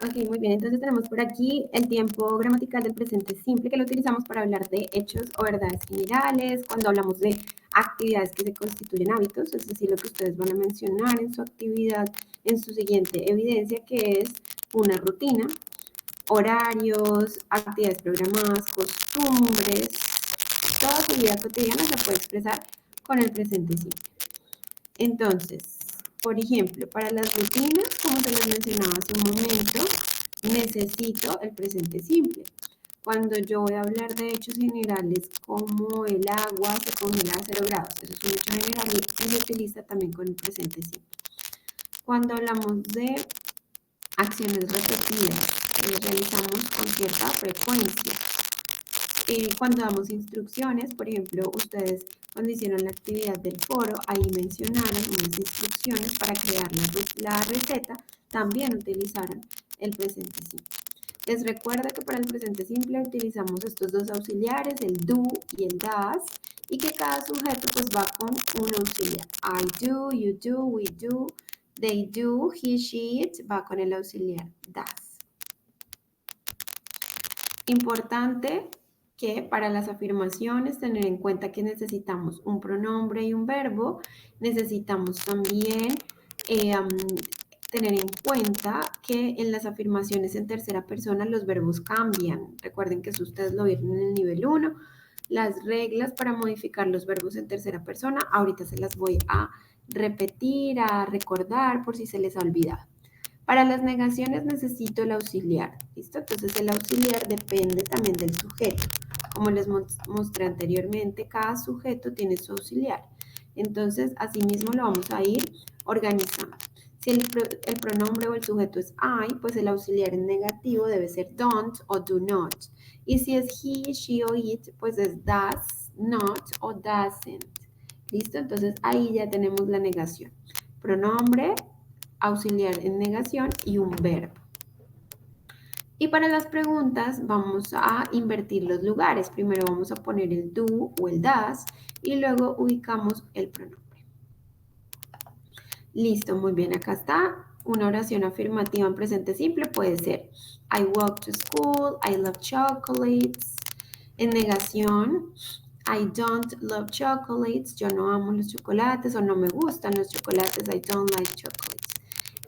Ok, muy bien. Entonces tenemos por aquí el tiempo gramatical del presente simple que lo utilizamos para hablar de hechos o verdades generales, cuando hablamos de actividades que se constituyen hábitos, es decir, lo que ustedes van a mencionar en su actividad, en su siguiente evidencia, que es una rutina, horarios, actividades programadas, costumbres, toda su vida cotidiana se puede expresar con el presente simple. Entonces, por ejemplo, para las rutinas, como se les mencionaba hace un momento, necesito el presente simple. Cuando yo voy a hablar de hechos generales como el agua se congela a 0 grados, eso es un hecho general y se utiliza también con el presente simple. Cuando hablamos de acciones repetidas que realizamos con cierta frecuencia, cuando damos instrucciones, por ejemplo, ustedes cuando hicieron la actividad del foro, ahí mencionaron unas instrucciones para crear la receta, también utilizaron el presente simple. Les recuerdo que para el presente simple utilizamos estos dos auxiliares, el do y el does, y que cada sujeto pues va con un auxiliar. I do, you do, we do, they do, he, she, it, va con el auxiliar does. Importante que para las afirmaciones tener en cuenta que necesitamos un pronombre y un verbo, necesitamos también tener en cuenta que en las afirmaciones en tercera persona los verbos cambian. Recuerden que eso ustedes lo vieron en el nivel 1. Las reglas para modificar los verbos en tercera persona, ahorita se las voy a repetir, a recordar por si se les ha olvidado. Para las negaciones necesito el auxiliar, ¿listo? Entonces el auxiliar depende también del sujeto. Como les mostré anteriormente, cada sujeto tiene su auxiliar. Entonces, asimismo lo vamos a ir organizando. Si el pronombre o el sujeto es I, pues el auxiliar en negativo debe ser don't o do not. Y si es he, she o it, pues es does not o doesn't. ¿Listo? Entonces ahí ya tenemos la negación. Pronombre, auxiliar en negación y un verbo. Y para las preguntas vamos a invertir los lugares. Primero vamos a poner el do o el does y luego ubicamos el pronombre. Listo, muy bien, acá está. Una oración afirmativa en presente simple puede ser I walk to school, I love chocolates. En negación, I don't love chocolates, yo no amo los chocolates o no me gustan los chocolates, I don't like chocolates.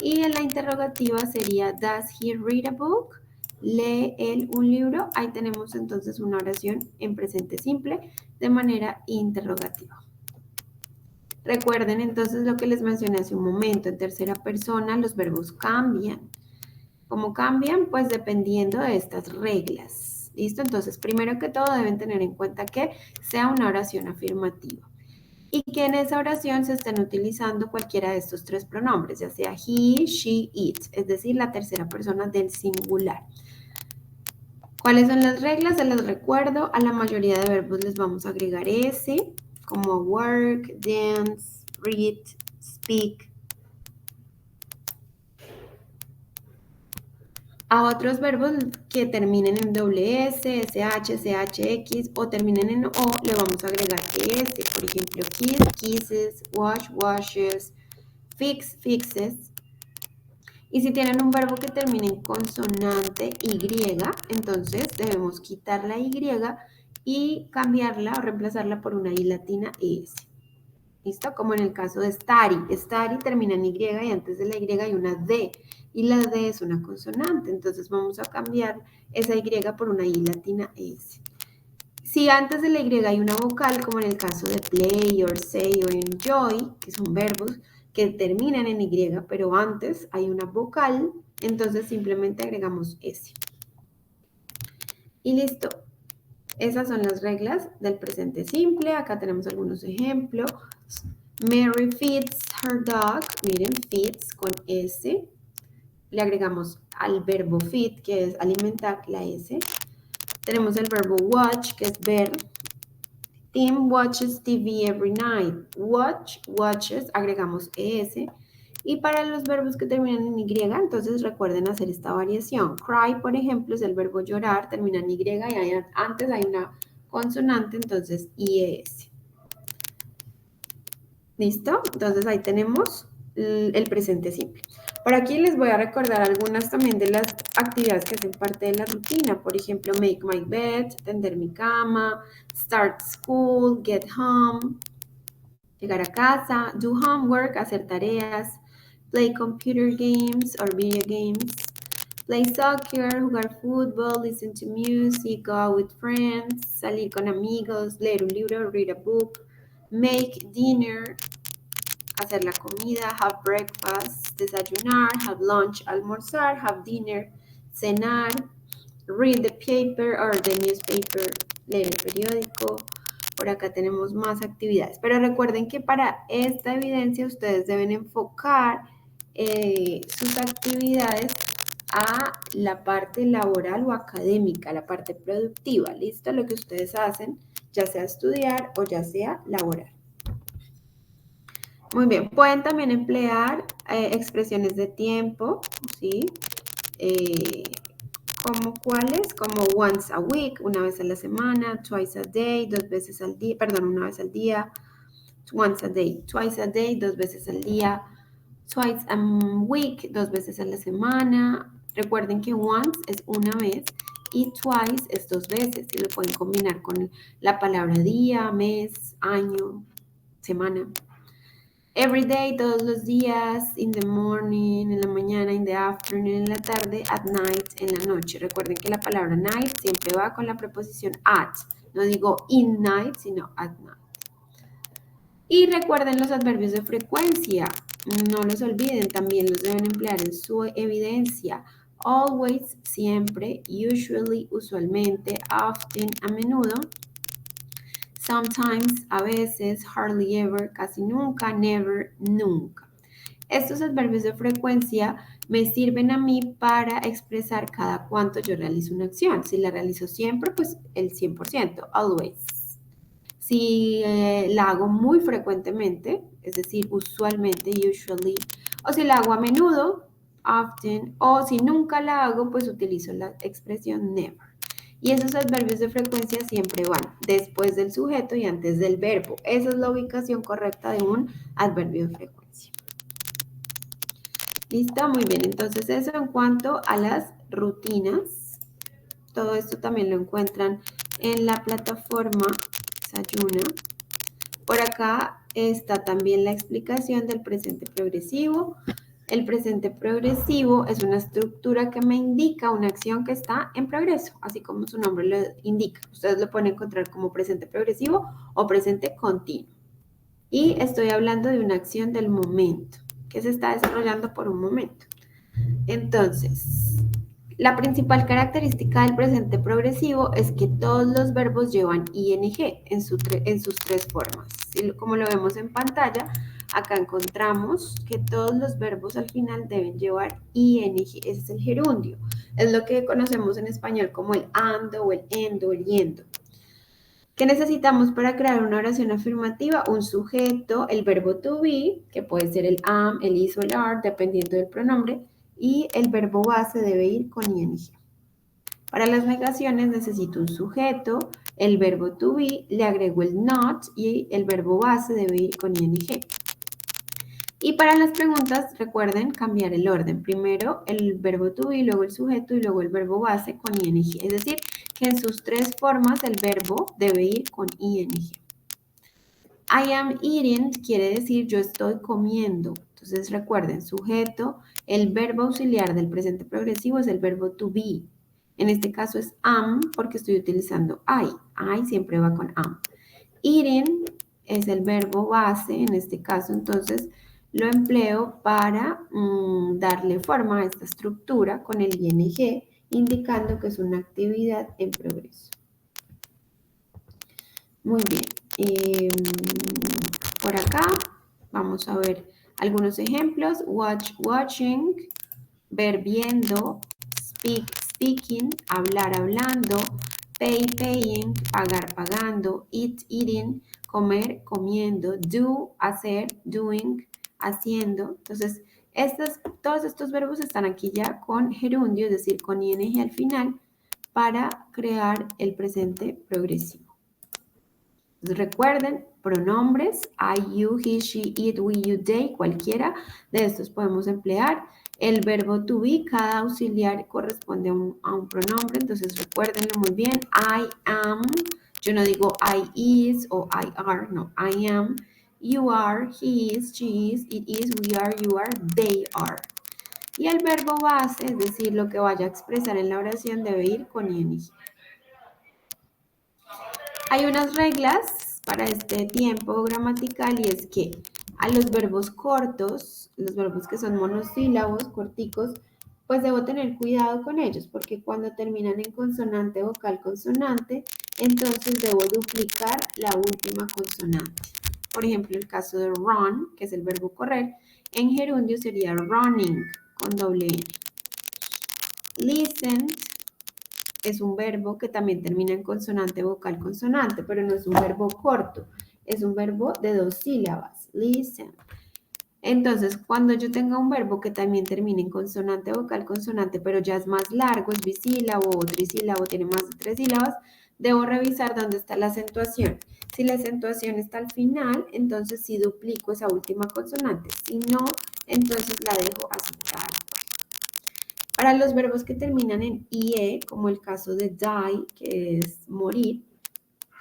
Y en la interrogativa sería does he read a book? ¿Lee él un libro? Ahí tenemos entonces una oración en presente simple de manera interrogativa. Recuerden entonces lo que les mencioné hace un momento, en tercera persona los verbos cambian. ¿Cómo cambian? Pues dependiendo de estas reglas. ¿Listo? Entonces, primero que todo deben tener en cuenta que sea una oración afirmativa y que en esa oración se estén utilizando cualquiera de estos tres pronombres, ya sea he, she, it, es decir, la tercera persona del singular. ¿Cuáles son las reglas? Se las recuerdo, a la mayoría de verbos les vamos a agregar S, como work, dance, read, speak. A otros verbos que terminen en doble S, SH, CHX o terminen en O, le vamos a agregar ES. Por ejemplo, kiss, kisses, wash, washes, fix, fixes. Y si tienen un verbo que termine en consonante Y, entonces debemos quitar la Y y cambiarla o reemplazarla por una I latina ES. ¿Listo? Como en el caso de study. Study termina en Y y antes de la Y hay una D. Y la D es una consonante. Entonces vamos a cambiar esa Y por una I latina S. Si antes de la Y hay una vocal, como en el caso de play, or say o enjoy, que son verbos que terminan en Y, pero antes hay una vocal, entonces simplemente agregamos S. Y listo. Esas son las reglas del presente simple. Acá tenemos algunos ejemplos. Mary feeds her dog. Miren, feeds con S. Le agregamos al verbo feed, que es alimentar, la S. Tenemos el verbo watch, que es ver. Tim watches TV every night. Watch, watches, agregamos ES. Y para los verbos que terminan en Y, entonces recuerden hacer esta variación. Cry, por ejemplo, es el verbo llorar, termina en Y y antes hay una consonante, entonces IES. ¿Listo? Entonces ahí tenemos el presente simple. Por aquí les voy a recordar algunas también de las actividades que hacen parte de la rutina. Por ejemplo, make my bed, tender mi cama, start school, get home, llegar a casa, do homework, hacer tareas, play computer games or video games, play soccer, jugar fútbol, listen to music, go out with friends, salir con amigos, leer un libro, read a book, make dinner, hacer la comida, have breakfast, desayunar, have lunch, almorzar, have dinner, cenar, read the paper or the newspaper, leer el periódico. Por acá tenemos más actividades, pero recuerden que para esta evidencia ustedes deben enfocar sus actividades a la parte laboral o académica, la parte productiva, ¿listo? Lo que ustedes hacen, ya sea estudiar o ya sea laboral. Muy bien, pueden también emplear expresiones de tiempo, ¿sí? ¿Como cuáles? Como once a week, una vez a la semana, twice a day, dos veces al día, perdón, una vez al día, once a day, twice a day, dos veces al día, twice a week, dos veces a la semana. Recuerden que once es una vez y twice es dos veces y lo pueden combinar con la palabra día, mes, año, semana. Every day, todos los días, in the morning, en la mañana, in the afternoon, en la tarde, at night, en la noche. Recuerden que la palabra night siempre va con la preposición at. No digo in night, sino at night. Y recuerden los adverbios de frecuencia. No los olviden, también los deben emplear en su evidencia. Always, siempre, usually, usualmente, often, a menudo. Sometimes, a veces, hardly ever, casi nunca, never, nunca. Estos adverbios de frecuencia me sirven a mí para expresar cada cuánto yo realizo una acción. Si la realizo siempre, pues el 100%, always. Si la hago muy frecuentemente, es decir, usualmente, usually, o si la hago a menudo, often, o si nunca la hago, pues utilizo la expresión never. Y esos adverbios de frecuencia siempre van después del sujeto y antes del verbo. Esa es la ubicación correcta de un adverbio de frecuencia. ¿Listo? Muy bien. Entonces, eso en cuanto a las rutinas. Todo esto también lo encuentran en la plataforma Sayuna. Por acá está también la explicación del presente progresivo. El presente progresivo es una estructura que me indica una acción que está en progreso, así como su nombre lo indica. Ustedes lo pueden encontrar como presente progresivo o presente continuo. Y estoy hablando de una acción del momento, que se está desarrollando por un momento. Entonces, la principal característica del presente progresivo es que todos los verbos llevan ing en sus tres formas. Como lo vemos en pantalla, acá encontramos que todos los verbos al final deben llevar ing. Ese es el gerundio. Es lo que conocemos en español como el ando o el endo o el yendo. ¿Qué necesitamos para crear una oración afirmativa? Un sujeto, el verbo to be, que puede ser el am, el is o el are, dependiendo del pronombre, y el verbo base debe ir con ing. Para las negaciones necesito un sujeto, el verbo to be, le agrego el not y el verbo base debe ir con ing. Y para las preguntas, recuerden cambiar el orden. Primero el verbo to be, luego el sujeto y luego el verbo base con ing. Es decir, que en sus tres formas el verbo debe ir con ing. I am eating quiere decir yo estoy comiendo. Entonces recuerden, sujeto, el verbo auxiliar del presente progresivo es el verbo to be. En este caso es am porque estoy utilizando I. I siempre va con am. Eating es el verbo base en este caso, entonces lo empleo para darle forma a esta estructura con el ing, indicando que es una actividad en progreso. Muy bien. Por acá vamos a ver algunos ejemplos. Watch, watching, ver, viendo, speak, speaking, hablar, hablando, pay, paying, pagar, pagando, eat, eating, comer, comiendo, do, hacer, doing, haciendo. Entonces, todos estos verbos están aquí ya con gerundio, es decir, con ing al final, para crear el presente progresivo. Recuerden, pronombres, I, you, he, she, it, we, you, they, cualquiera de estos podemos emplear El verbo to be, cada auxiliar corresponde a un pronombre, entonces recuérdenlo muy bien. I am, yo no digo I is o I are, no, I am. You are, he is, she is, it is, we are, you are, they are. Y el verbo base, es decir, lo que vaya a expresar en la oración, debe ir con ing. Hay unas reglas para este tiempo gramatical y es que a los verbos cortos, los verbos que son monosílabos, corticos, pues debo tener cuidado con ellos porque cuando terminan en consonante, vocal, consonante, entonces debo duplicar la última consonante. Por ejemplo, el caso de run, que es el verbo correr, en gerundio sería running con doble N. Listen es un verbo que también termina en consonante, vocal, consonante, pero no es un verbo corto, es un verbo de 2 sílabas. Listen. Entonces, cuando yo tenga un verbo que también termine en consonante, vocal, consonante, pero ya es más largo, es bisílabo o trisílabo, tiene más de 3 sílabas, debo revisar dónde está la acentuación. Si la acentuación está al final, entonces sí duplico esa última consonante. Si no, entonces la dejo así tal. Para los verbos que terminan en IE, como el caso de die, que es morir,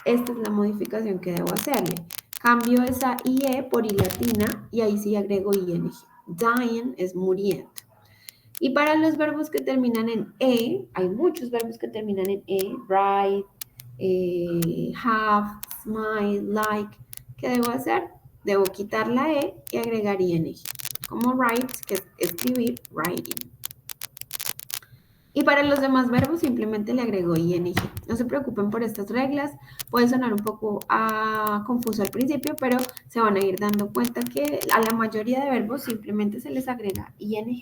esta es la modificación que debo hacerle. Cambio esa IE por I latina y ahí sí agrego ING. Dying es muriendo. Y para los verbos que terminan en E, hay muchos verbos que terminan en E, write, have, smile, like. ¿Qué debo hacer? Debo quitar la E y agregar ING. Como write, que es escribir, writing. Y para los demás verbos simplemente le agrego ing. No se preocupen por estas reglas. Puede sonar un poco confuso al principio, pero se van a ir dando cuenta que a la mayoría de verbos simplemente se les agrega ing,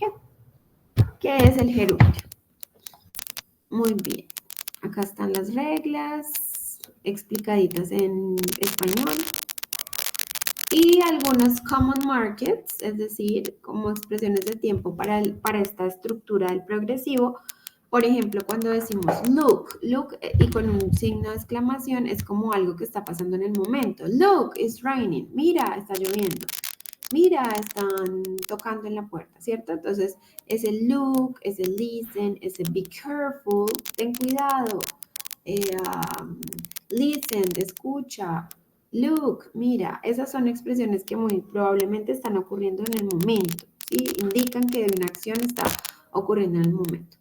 que es el gerundio. Muy bien. Acá están las reglas explicaditas en español. Y algunos common markets, es decir, como expresiones de tiempo para esta estructura del progresivo. Por ejemplo, cuando decimos look y con un signo de exclamación es como algo que está pasando en el momento. Look, it's raining. Mira, está lloviendo. Mira, están tocando en la puerta, ¿cierto? Entonces, ese look, ese listen, ese be careful, ten cuidado. Listen, escucha. Look, mira, esas son expresiones que muy probablemente están ocurriendo en el momento, ¿sí? Indican que una acción está ocurriendo en el momento.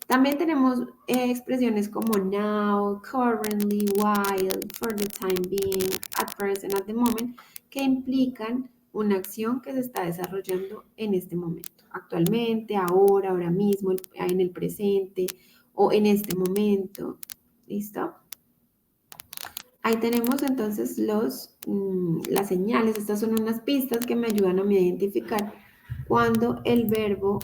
También tenemos expresiones como now, currently, while, for the time being, at present, at the moment, que implican una acción que se está desarrollando en este momento, actualmente, ahora, ahora mismo, en el presente o en este momento. ¿Listo? Ahí tenemos entonces las señales. Estas son unas pistas que me ayudan a mí a identificar cuando el verbo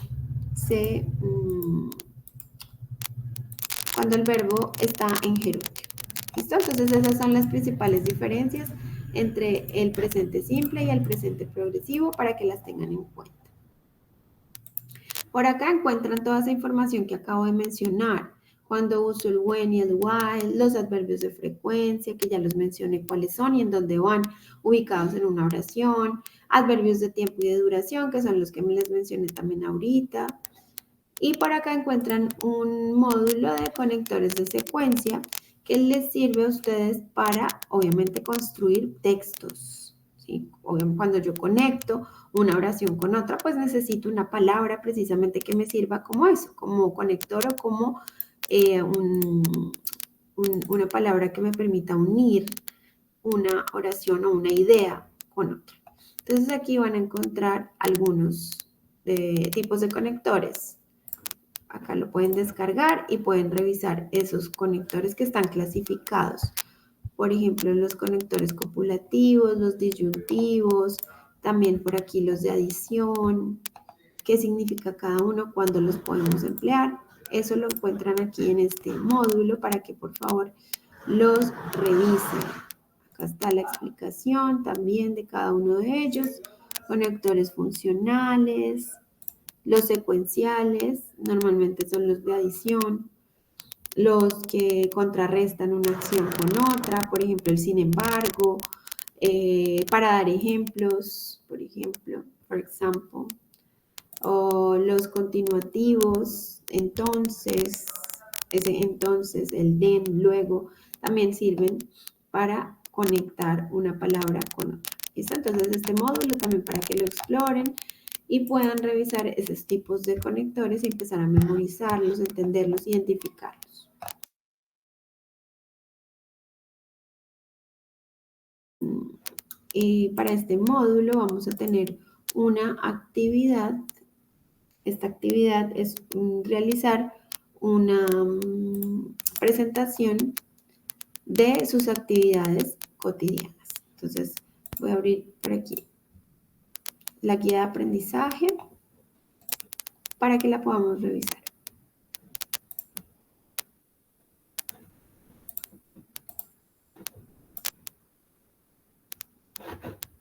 está en gerundio. ¿Listo? Entonces esas son las principales diferencias entre el presente simple y el presente progresivo para que las tengan en cuenta. Por acá encuentran toda esa información que acabo de mencionar. Cuando uso el when y el while, los adverbios de frecuencia, que ya los mencioné cuáles son y en dónde van ubicados en una oración. Adverbios de tiempo y de duración, que son los que me les mencioné también ahorita. Y por acá encuentran un módulo de conectores de secuencia que les sirve a ustedes para, obviamente, construir textos. ¿Sí? Cuando yo conecto una oración con otra, pues necesito una palabra precisamente que me sirva como eso, como conector o como una palabra que me permita unir una oración o una idea con otra. Entonces aquí van a encontrar algunos tipos de conectores. Acá lo pueden descargar y pueden revisar esos conectores que están clasificados. Por ejemplo, los conectores copulativos, los disyuntivos, también por aquí los de adición, qué significa cada uno, cuándo los podemos emplear. Eso lo encuentran aquí en este módulo para que por favor los revisen. Acá está la explicación también de cada uno de ellos. Conectores funcionales, los secuenciales, normalmente son los de adición, los que contrarrestan una acción con otra, por ejemplo, el sin embargo, para dar ejemplos, por ejemplo, for example, o los continuativos, entonces, ese entonces, el then, luego, también sirven para conectar una palabra con otra. ¿Listo? Entonces este módulo también para que lo exploren y puedan revisar esos tipos de conectores y empezar a memorizarlos, entenderlos, identificarlos. Y para este módulo vamos a tener una actividad. Esta actividad es realizar una presentación de sus actividades cotidianas. Entonces voy a abrir por aquí la guía de aprendizaje para que la podamos revisar.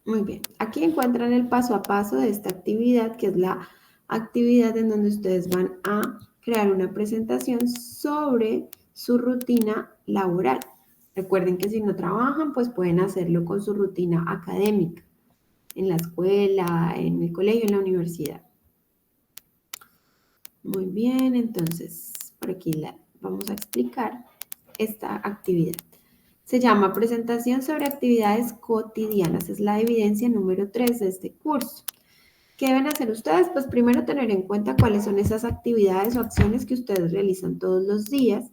Muy bien, aquí encuentran el paso a paso de esta actividad, que es la actividad en donde ustedes van a crear una presentación sobre su rutina laboral. Recuerden que si no trabajan, pues pueden hacerlo con su rutina académica, en la escuela, en el colegio, en la universidad. Muy bien, entonces por aquí vamos a explicar esta actividad. Se llama presentación sobre actividades cotidianas. Es la evidencia número 3 de este curso. ¿Qué deben hacer ustedes? Pues primero tener en cuenta cuáles son esas actividades o acciones que ustedes realizan todos los días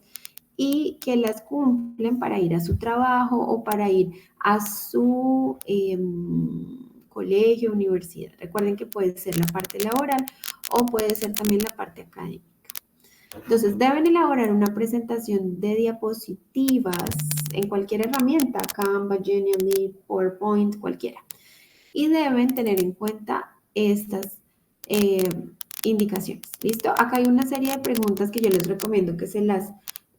y que las cumplen para ir a su trabajo o para ir a su colegio, universidad. Recuerden que puede ser la parte laboral o puede ser también la parte académica. Entonces, deben elaborar una presentación de diapositivas en cualquier herramienta, Canva, Genially, PowerPoint, cualquiera. Y deben tener en cuenta estas indicaciones. ¿Listo? Acá hay una serie de preguntas que yo les recomiendo que se las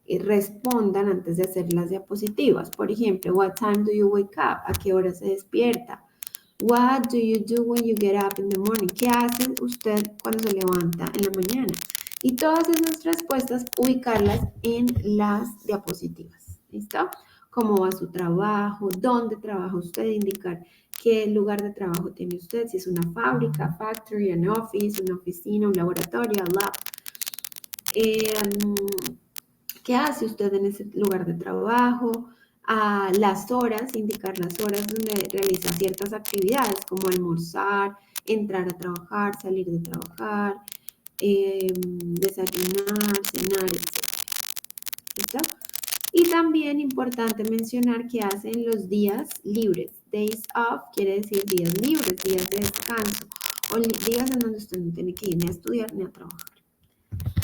respondan antes de hacer las diapositivas. Por ejemplo, what time do you wake up? ¿A qué hora se despierta? What do you do when you get up in the morning? ¿Qué hace usted cuando se levanta en la mañana? Y todas esas respuestas ubicarlas en las diapositivas. ¿Listo? ¿Cómo va su trabajo? ¿Dónde trabaja usted? Indicar qué lugar de trabajo tiene usted, si es una fábrica, factory, an office, una oficina, un laboratorio, un lab. ¿Qué hace usted en ese lugar de trabajo? Las horas, indicar las horas donde realiza ciertas actividades como almorzar, entrar a trabajar, salir de trabajar, desayunar, cenar, etc. ¿Listo? Y también importante mencionar que hacen los días libres. Days off quiere decir días libres, días de descanso o días en donde usted no tiene que ir ni a estudiar ni a trabajar.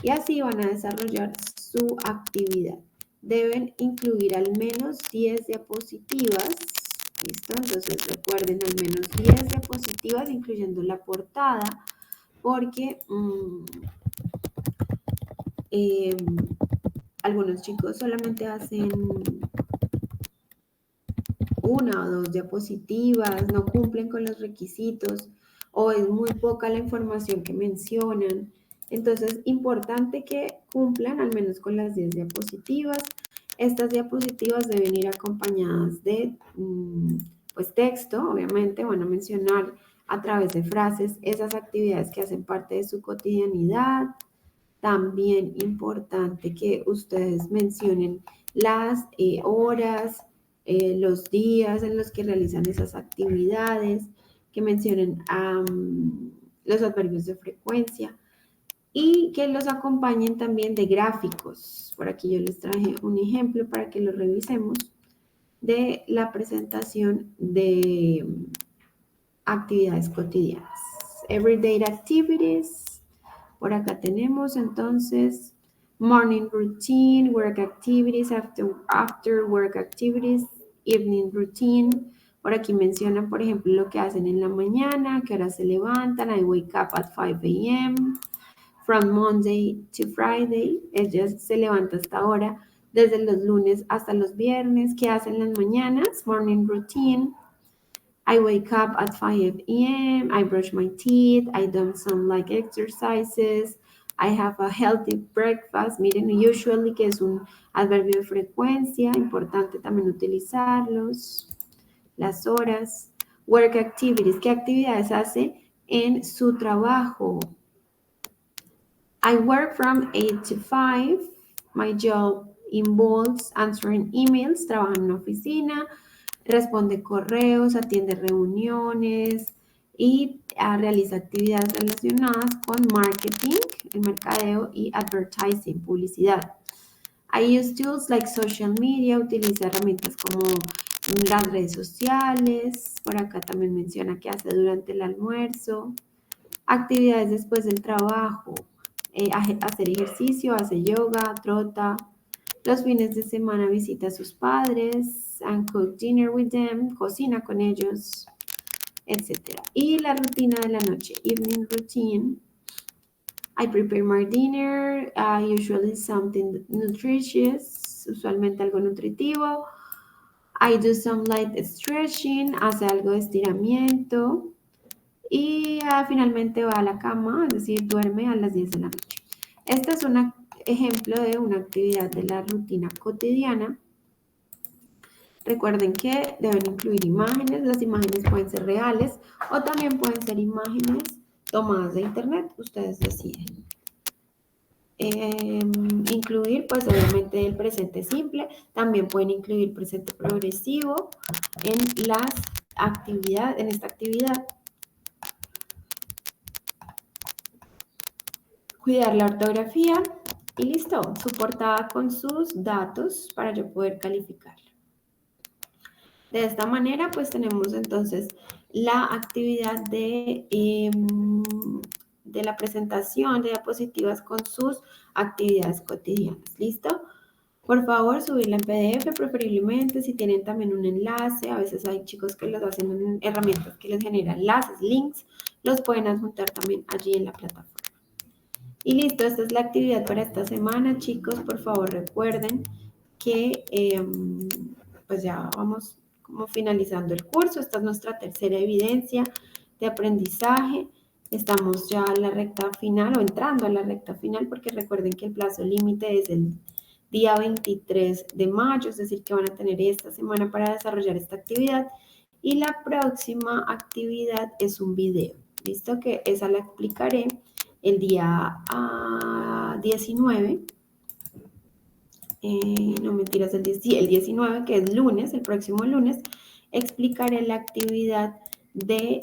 Y así van a desarrollar su actividad. Deben incluir al menos 10 diapositivas. ¿Listo? Entonces recuerden al menos 10 diapositivas, incluyendo la portada, porque algunos chicos solamente hacen una o dos diapositivas, no cumplen con los requisitos o es muy poca la información que mencionan. Entonces, importante que cumplan al menos con las 10 diapositivas. Estas diapositivas deben ir acompañadas de pues texto, obviamente, van a mencionar a través de frases esas actividades que hacen parte de su cotidianidad. También importante que ustedes mencionen las horas, los días en los que realizan esas actividades, que mencionen los adverbios de frecuencia y que los acompañen también de gráficos. Por aquí yo les traje un ejemplo para que lo revisemos de la presentación de actividades cotidianas. Everyday activities. Por acá tenemos entonces morning routine, work activities, after work activities, evening routine. Por aquí mencionan, por ejemplo, lo que hacen en la mañana, que ahora se levantan. I wake up at 5 a.m. From Monday to Friday. Ella se levanta hasta ahora, desde los lunes hasta los viernes. ¿Qué hacen las mañanas? Morning routine. I wake up at 5 a.m. I brush my teeth. I do some like exercises. I have a healthy breakfast. Miren, usually, que es un adverbio de frecuencia, importante también utilizarlos. Las horas. Work activities. ¿Qué actividades hace en su trabajo? I work from 8 to 5. My job involves answering emails, trabaja en una oficina, responde correos, atiende reuniones y realiza actividades relacionadas con marketing, el mercadeo y advertising, publicidad. I use tools like social media, utiliza herramientas como las redes sociales, por acá también menciona que hace durante el almuerzo, actividades después del trabajo, hacer ejercicio, hace yoga, trota, los fines de semana visita a sus padres, and cook dinner with them, cocina con ellos, etc. Y la rutina de la noche, evening routine. I prepare my dinner, usually something nutritious, usualmente algo nutritivo. I do some light stretching, hace algo de estiramiento. Y finalmente va a la cama, es decir, duerme a las 10 de la noche. Este es un ejemplo de una actividad de la rutina cotidiana. Recuerden que deben incluir imágenes, las imágenes pueden ser reales o también pueden ser imágenes tomadas de internet, ustedes deciden. Incluir pues obviamente el presente simple, también pueden incluir presente progresivo en las actividades, en esta actividad. Cuidar la ortografía y listo, su portada con sus datos para yo poder calificarla. De esta manera, pues tenemos entonces la actividad de la presentación de diapositivas con sus actividades cotidianas. ¿Listo? Por favor, subirla en PDF, preferiblemente si tienen también un enlace. A veces hay chicos que los hacen en herramientas que les generan enlaces, links. Los pueden adjuntar también allí en la plataforma. Y listo, esta es la actividad para esta semana, chicos. Por favor, recuerden que pues ya vamos como finalizando el curso. Esta es nuestra tercera evidencia de aprendizaje. Estamos ya en la recta final o entrando a la recta final porque recuerden que el plazo límite es el día 23 de mayo, es decir, que van a tener esta semana para desarrollar esta actividad. Y la próxima actividad es un video. ¿Listo? Que esa la explicaré el día 19, no mentiras, el 19, que es lunes, el próximo lunes, explicaré la actividad de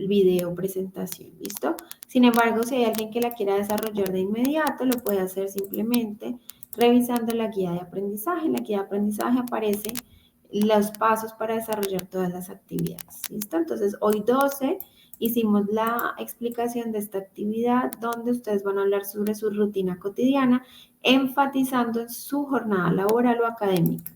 video presentación, ¿listo? Sin embargo, si hay alguien que la quiera desarrollar de inmediato, lo puede hacer simplemente revisando la guía de aprendizaje. En la guía de aprendizaje aparece los pasos para desarrollar todas las actividades, ¿listo? Entonces, hoy 12 hicimos la explicación de esta actividad donde ustedes van a hablar sobre su rutina cotidiana, enfatizando en su jornada laboral o académica.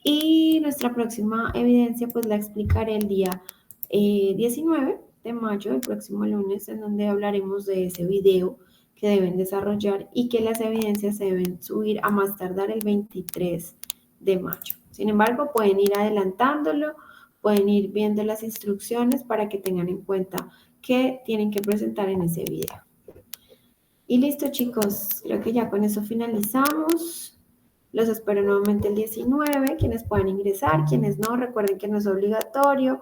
Y nuestra próxima evidencia pues la explicaré el día 19 de mayo, el próximo lunes, en donde hablaremos de ese video que deben desarrollar y que las evidencias se deben subir a más tardar el 23 de mayo. Sin embargo, pueden ir adelantándolo, pueden ir viendo las instrucciones para que tengan en cuenta qué tienen que presentar en ese video. Y listo, chicos, creo que ya con eso finalizamos. Los espero nuevamente el 19, quienes puedan ingresar, quienes no, recuerden que no es obligatorio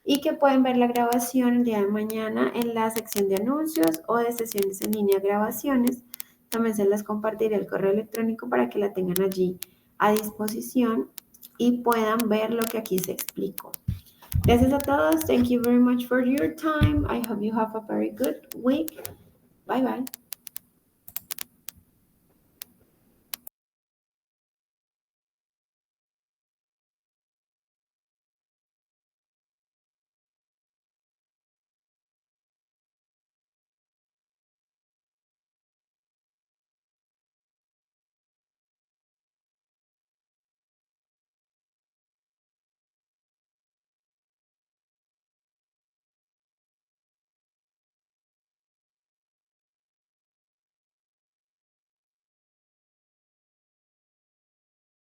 y que pueden ver la grabación el día de mañana en la sección de anuncios o de sesiones en línea grabaciones. También se les compartiré el correo electrónico para que la tengan allí a disposición y puedan ver lo que aquí se explicó. Gracias a todos. Thank you very much for your time. I hope you have a very good week. Bye bye.